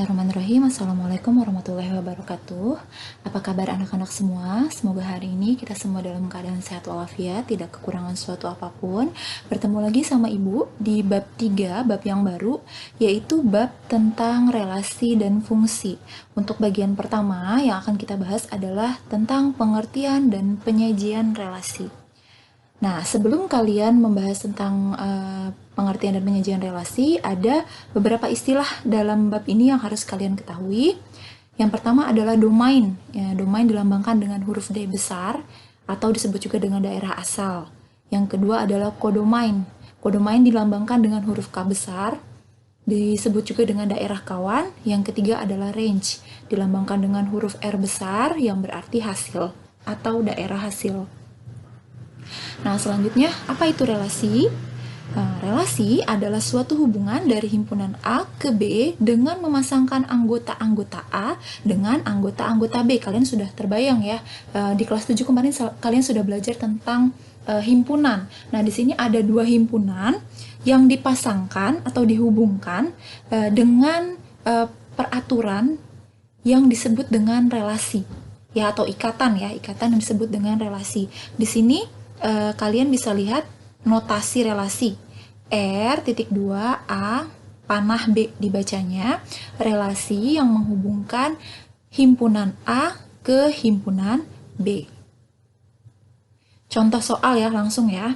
Bismillahirrahmanirrahim. Assalamualaikum warahmatullahi wabarakatuh. Apa kabar anak-anak semua? Semoga hari ini kita semua dalam keadaan sehat walafiat, tidak kekurangan suatu apapun. Bertemu lagi sama Ibu di bab 3, bab yang baru, yaitu bab tentang relasi dan fungsi. Untuk bagian pertama yang akan kita bahas adalah tentang pengertian dan penyajian relasi. Nah, sebelum kalian membahas tentang pengertian dan penyajian relasi, ada beberapa istilah dalam bab ini yang harus kalian ketahui. Yang pertama adalah domain. Ya, domain dilambangkan dengan huruf D besar atau disebut juga dengan daerah asal. Yang kedua adalah kodomain. Kodomain dilambangkan dengan huruf K besar, disebut juga dengan daerah kawan. Yang ketiga adalah range, dilambangkan dengan huruf R besar yang berarti hasil atau daerah hasil. Nah, selanjutnya, apa itu relasi? Relasi adalah suatu hubungan dari himpunan A ke B dengan memasangkan anggota-anggota A dengan anggota-anggota B. Kalian sudah terbayang ya, di kelas 7 kemarin kalian sudah belajar tentang himpunan. Nah, di sini ada dua himpunan yang dipasangkan atau dihubungkan dengan peraturan yang disebut dengan relasi. Ya, atau ikatan ya, ikatan yang disebut dengan relasi. Di sini kalian bisa lihat notasi relasi R.2 A panah B dibacanya, relasi yang menghubungkan himpunan A ke himpunan B. Contoh soal ya, langsung ya.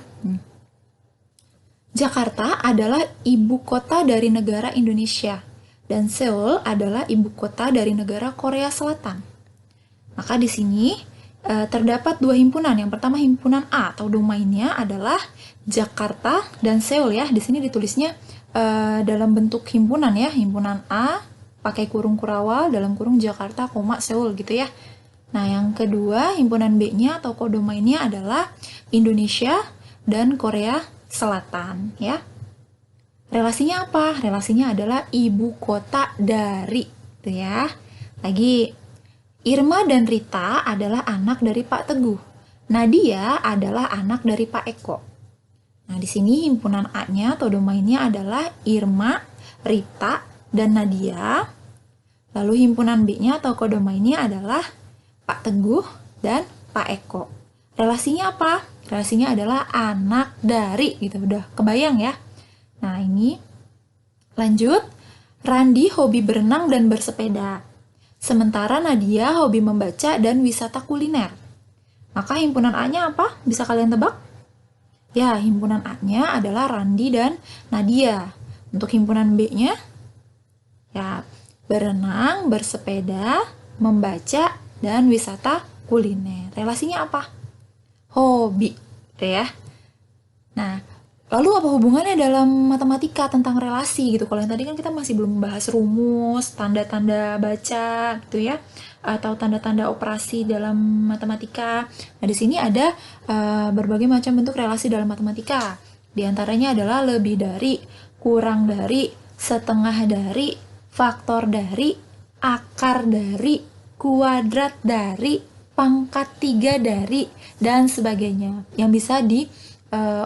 Jakarta adalah ibu kota dari negara Indonesia dan Seoul adalah ibu kota dari negara Korea Selatan. Maka di sini terdapat dua himpunan. Yang pertama himpunan A atau domainnya adalah Jakarta dan Seoul ya. Di sini ditulisnya dalam bentuk himpunan ya. Himpunan A pakai kurung kurawal dalam kurung Jakarta, Seoul gitu ya. Nah, yang kedua himpunan B-nya atau kodomainnya adalah Indonesia dan Korea Selatan ya. Relasinya apa? Relasinya adalah ibu kota dari gitu ya. Lagi, Irma dan Rita adalah anak dari Pak Teguh. Nadia adalah anak dari Pak Eko. Nah, di sini himpunan A-nya atau domainnya adalah Irma, Rita, dan Nadia. Lalu himpunan B-nya atau kodomainnya adalah Pak Teguh dan Pak Eko. Relasinya apa? Relasinya adalah anak dari, gitu. Udah kebayang ya? Nah, ini lanjut. Randi hobi berenang dan bersepeda. Sementara Nadia hobi membaca dan wisata kuliner. Maka himpunan A-nya apa? Bisa kalian tebak? Ya, himpunan A-nya adalah Randi dan Nadia. Untuk himpunan B-nya, ya, berenang, bersepeda, membaca, dan wisata kuliner. Relasinya apa? Hobi, gitu ya. Nah, lalu apa hubungannya dalam matematika tentang relasi gitu? Kalau yang tadi kan kita masih belum membahas rumus, tanda-tanda baca gitu ya, atau tanda-tanda operasi dalam matematika. Nah, di sini ada berbagai macam bentuk relasi dalam matematika. Di antaranya adalah lebih dari, kurang dari, setengah dari, faktor dari, akar dari, kuadrat dari, pangkat 3 dari, dan sebagainya. Yang bisa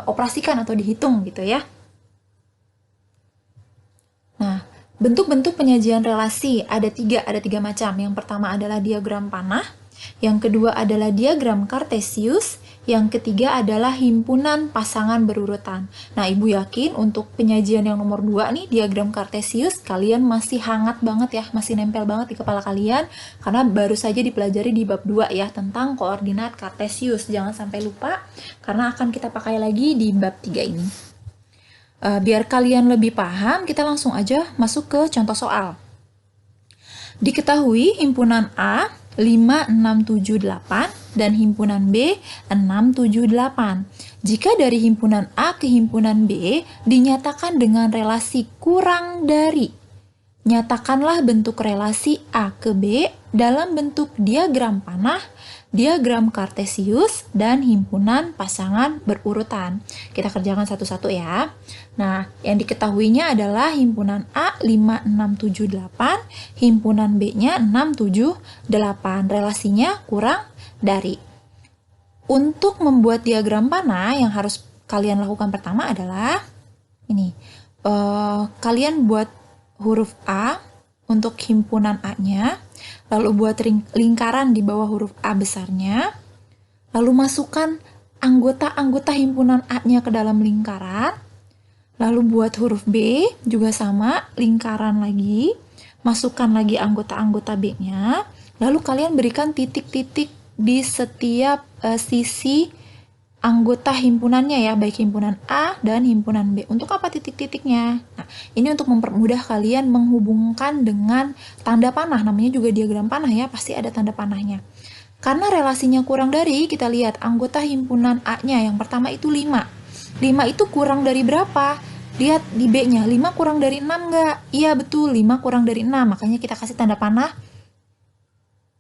operasikan atau dihitung gitu ya. Nah, bentuk-bentuk penyajian relasi ada tiga macam. Yang pertama adalah diagram panah, yang kedua adalah diagram kartesius, yang ketiga adalah himpunan pasangan berurutan. Nah, Ibu yakin untuk penyajian yang nomor 2 nih, diagram kartesius, kalian masih hangat banget ya, masih nempel banget di kepala kalian, karena baru saja dipelajari di bab 2 ya, tentang koordinat kartesius. Jangan sampai lupa, karena akan kita pakai lagi di bab 3 ini. Biar kalian lebih paham, kita langsung aja masuk ke contoh soal. Diketahui himpunan A 5, 6, 7, 8 dan himpunan B 6, 7, 8. Jika dari himpunan A ke himpunan B dinyatakan dengan relasi kurang dari, nyatakanlah bentuk relasi A ke B dalam bentuk diagram panah, diagram kartesius, dan himpunan pasangan berurutan. Kita kerjakan satu-satu ya. Nah, yang diketahuinya adalah himpunan A 5, 6, 7, 8, himpunan B-nya 6, 7, 8. Relasinya kurang dari. Untuk membuat diagram panah, yang harus kalian lakukan pertama adalah ini. Kalian buat huruf A untuk himpunan A-nya, lalu buat lingkaran di bawah huruf A besarnya, lalu masukkan anggota-anggota himpunan A-nya ke dalam lingkaran, lalu buat huruf B juga sama, lingkaran lagi, masukkan lagi anggota-anggota B-nya, lalu kalian berikan titik-titik di setiap sisi anggota himpunannya ya, baik himpunan A dan himpunan B. Untuk apa titik-titiknya? Nah, ini untuk mempermudah kalian menghubungkan dengan tanda panah, namanya juga diagram panah ya, pasti ada tanda panahnya. Karena relasinya kurang dari, kita lihat anggota himpunan A-nya yang pertama itu 5. 5 itu kurang dari berapa? Lihat di B-nya, 5 kurang dari 6 nggak? Iya betul, 5 kurang dari 6, makanya kita kasih tanda panah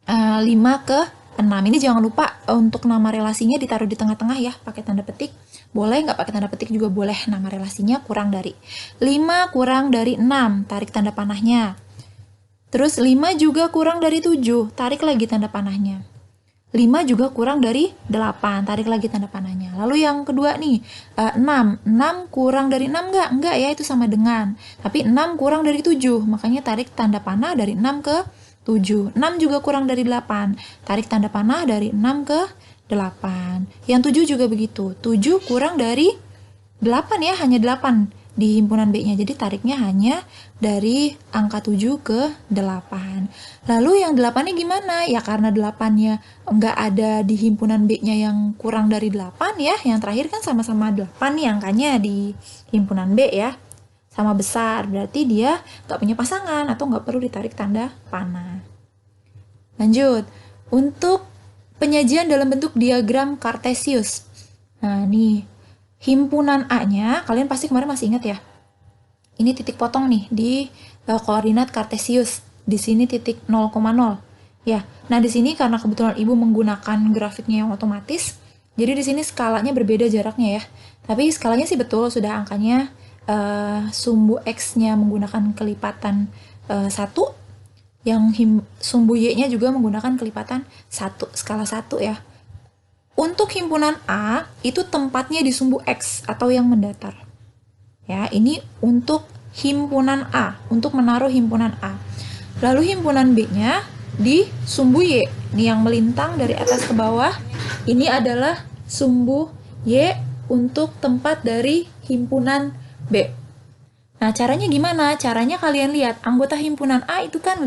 5 ke 6. Ini jangan lupa untuk nama relasinya ditaruh di tengah-tengah ya, pakai tanda petik. Boleh, nggak pakai tanda petik juga boleh. Nama relasinya kurang dari. 5 kurang dari 6, tarik tanda panahnya. Terus 5 juga kurang dari 7, tarik lagi tanda panahnya. 5 juga kurang dari 8, tarik lagi tanda panahnya. Lalu yang kedua nih, 6. 6 kurang dari 6 nggak? Enggak ya, itu sama dengan. Tapi 6 kurang dari 7, makanya tarik tanda panah dari 6 ke 7. 6 juga kurang dari 8. Tarik tanda panah dari 6 ke 8. Yang 7 juga begitu. 7 kurang dari 8 ya, hanya 8 di himpunan B-nya. Jadi tariknya hanya dari angka 7 ke 8. Lalu yang 8-nya gimana? Ya karena 8-nya nggak ada di himpunan B-nya yang kurang dari 8 ya. Yang terakhir kan sama-sama 8 nih angkanya di himpunan B ya. Sama besar, berarti dia nggak punya pasangan atau nggak perlu ditarik tanda panah. Lanjut, untuk penyajian dalam bentuk diagram Kartesius. Nah, nih, himpunan A-nya, kalian pasti kemarin masih ingat ya? Ini titik potong nih di koordinat Kartesius. Di sini titik 0,0. Ya, nah di sini karena kebetulan Ibu menggunakan grafiknya yang otomatis, jadi di sini skalanya berbeda jaraknya ya. Tapi skalanya sih betul, sudah angkanya sumbu X-nya menggunakan kelipatan 1, yang sumbu Y-nya juga menggunakan kelipatan 1, skala 1 ya. Untuk himpunan A, itu tempatnya di sumbu X atau yang mendatar. Ya, ini untuk himpunan A, untuk menaruh himpunan A. Lalu himpunan B-nya di sumbu Y. Ini yang melintang dari atas ke bawah, ini adalah sumbu Y untuk tempat dari himpunan B. Nah, caranya gimana? Caranya kalian lihat, anggota himpunan A itu kan 5,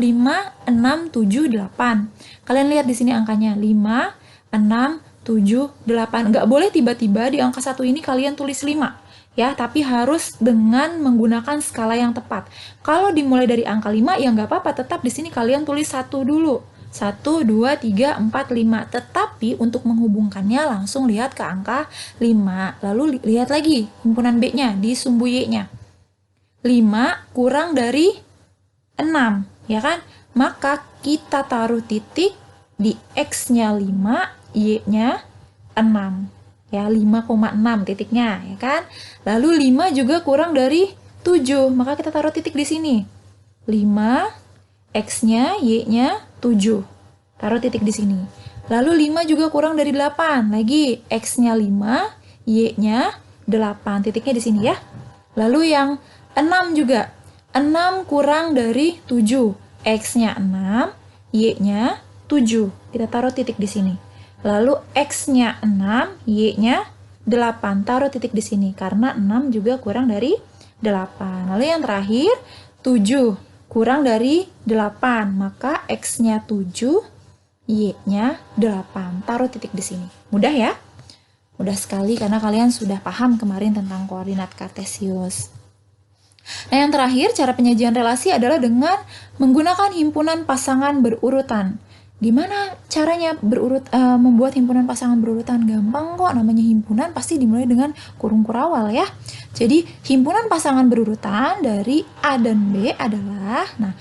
6, 7, 8. Kalian lihat di sini angkanya 5, 6, 7, 8. Nggak boleh tiba-tiba di angka 1 ini kalian tulis 5. Ya, tapi harus dengan menggunakan skala yang tepat. Kalau dimulai dari angka 5, ya nggak apa-apa, tetap di sini kalian tulis 1 dulu. 1, 2, 3, 4, 5. Tetapi untuk menghubungkannya langsung lihat ke angka 5. Lalu lihat lagi himpunan B-nya di sumbu Y-nya. 5 kurang dari 6, ya kan? Maka kita taruh titik di X-nya 5, Y-nya 6. Ya, 5,6 titiknya, ya kan? Lalu 5 juga kurang dari 7, maka kita taruh titik di sini. 5, X-nya, Y-nya 7. Taruh titik di sini. Lalu 5 juga kurang dari 8. Lagi, X-nya 5, Y-nya 8. Titiknya di sini ya. Lalu yang 6 juga. 6 kurang dari 7. X-nya 6, Y-nya 7. Kita taruh titik di sini. Lalu X-nya 6, Y-nya 8. Taruh titik di sini. Karena 6 juga kurang dari 8. Lalu yang terakhir, 7 kurang dari 8. Maka X-nya 7, Y-nya 8. Taruh titik di sini. Mudah ya? Mudah sekali karena kalian sudah paham kemarin tentang koordinat Kartesius. Nah, yang terakhir, cara penyajian relasi adalah dengan menggunakan himpunan pasangan berurutan. Gimana caranya membuat himpunan pasangan berurutan? Gampang kok, namanya himpunan pasti dimulai dengan kurung kurawal ya. Jadi, himpunan pasangan berurutan dari A dan B adalah, nah,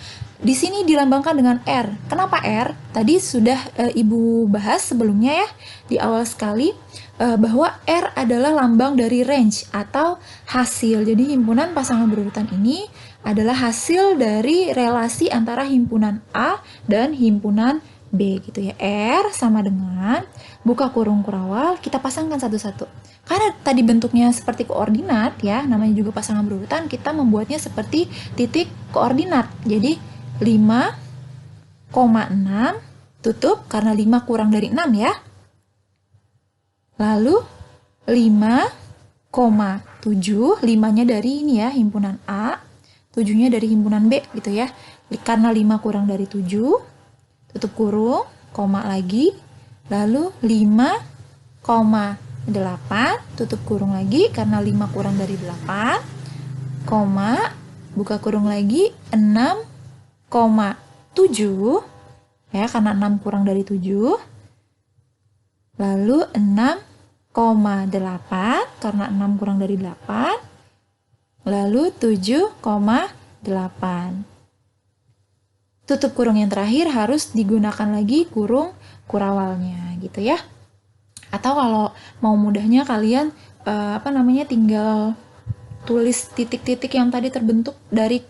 di sini dilambangkan dengan R. Kenapa R? Tadi sudah Ibu bahas sebelumnya ya, di awal sekali, bahwa R adalah lambang dari range atau hasil. Jadi himpunan pasangan berurutan ini adalah hasil dari relasi antara himpunan A dan himpunan B gitu ya. R sama dengan buka kurung kurawal, kita pasangkan satu-satu. Karena tadi bentuknya seperti koordinat ya, namanya juga pasangan berurutan, kita membuatnya seperti titik koordinat. Jadi 5,6 tutup karena 5 kurang dari 6 ya. Lalu 5,7, 5-nya dari ini ya, himpunan A, 7-nya dari himpunan B gitu ya. Karena 5 kurang dari 7, tutup kurung, koma lagi, lalu 5,8, tutup kurung lagi karena 5 kurang dari 8, koma, buka kurung lagi, 6,7, ya karena 6 kurang dari 7, lalu 6,8 karena 6 kurang dari 8, lalu 7,8. Tutup kurung yang terakhir harus digunakan lagi kurung kurawalnya gitu ya. Atau kalau mau mudahnya kalian tinggal tulis titik-titik yang tadi terbentuk dari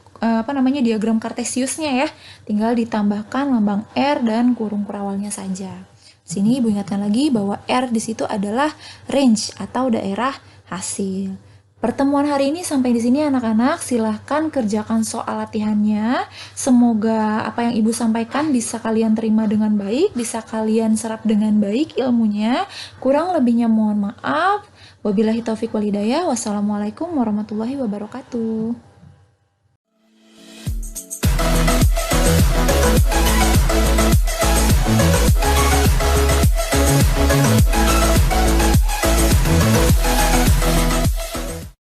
diagram Kartesiusnya ya. Tinggal ditambahkan lambang R dan kurung kurawalnya saja. Sini Ibu ingatkan lagi bahwa R di situ adalah range atau daerah hasil. Pertemuan hari ini sampai di sini anak-anak, silahkan kerjakan soal latihannya. Semoga apa yang Ibu sampaikan bisa kalian terima dengan baik, bisa kalian serap dengan baik ilmunya. Kurang lebihnya mohon maaf. Wabillahi taufiq wal hidayah. Wassalamualaikum warahmatullahi wabarakatuh.